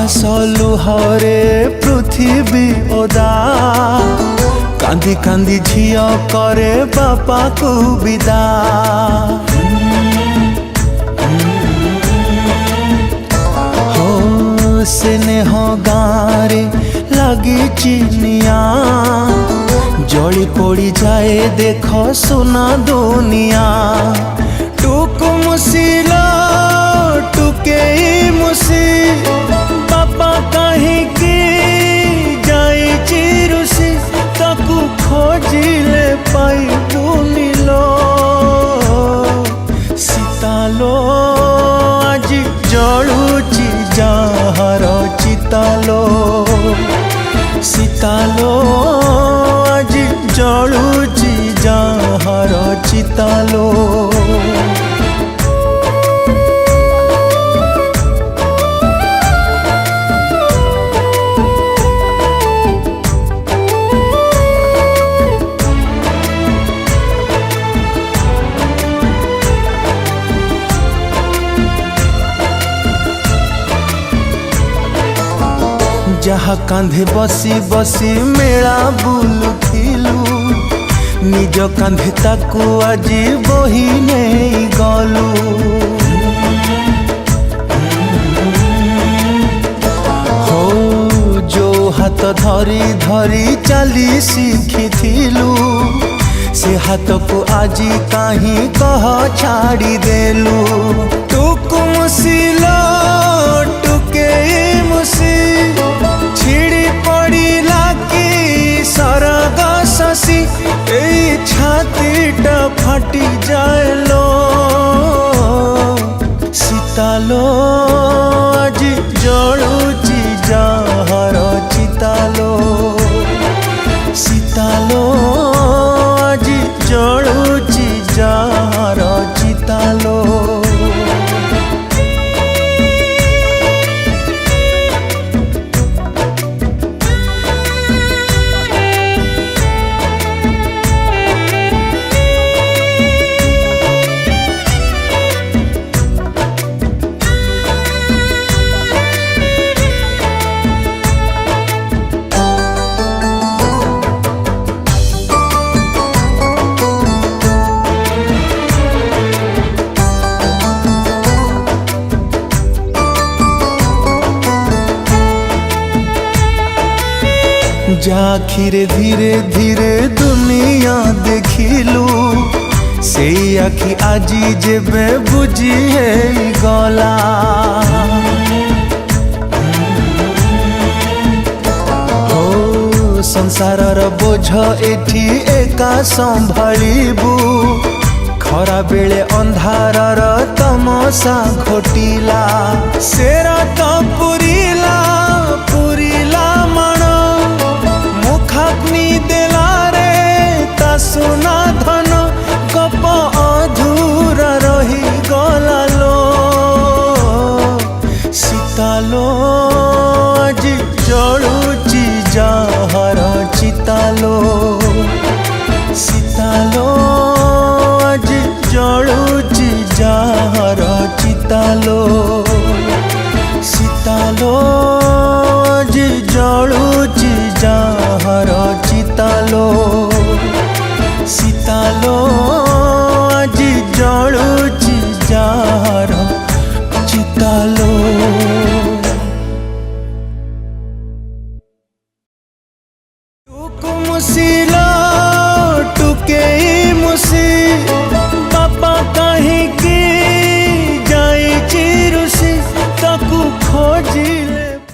आकाश लुहरे पृथ्वी ओदा कांदी कांदी झियो करे बापा को विदा हो स्नेह गारे लगी चिनिया जली पड़ी जाए देख सुना दुनिया टुक मुसिला टुके मुसी बापा कहीं की जाई चिरुसी ताकू खोजिले पाई बुनिलो सीतालो आज जलुची जहार चितालो सीतालो आज जलुची जहार चितालो जहा कांधे बसी बसी मेला बुलुथिलु निज कांधे ताकू आजी बही नहीं गलु हो जो हाथ धरी धरी चली शिखिथिलु से हाथ को आजी कहीं कह छाड़ी देलु टुक मुसिलो टुके मुसी छिड़ी पड़ीला कि सरग शशि ए छातीटा फाटी जाएलो सीतालो आज जलुची जहार चितालो सीतालो आज जलुची जहार चितालो जा खीरे धीरे धीरे दुनिया देखिलु से आखि आजी जेबे बुझी है गला हो संसारर बोझ एठी एका संभाळिबु खरा बेले अंधारर तमसा घोटिला सेरा तो पुरिला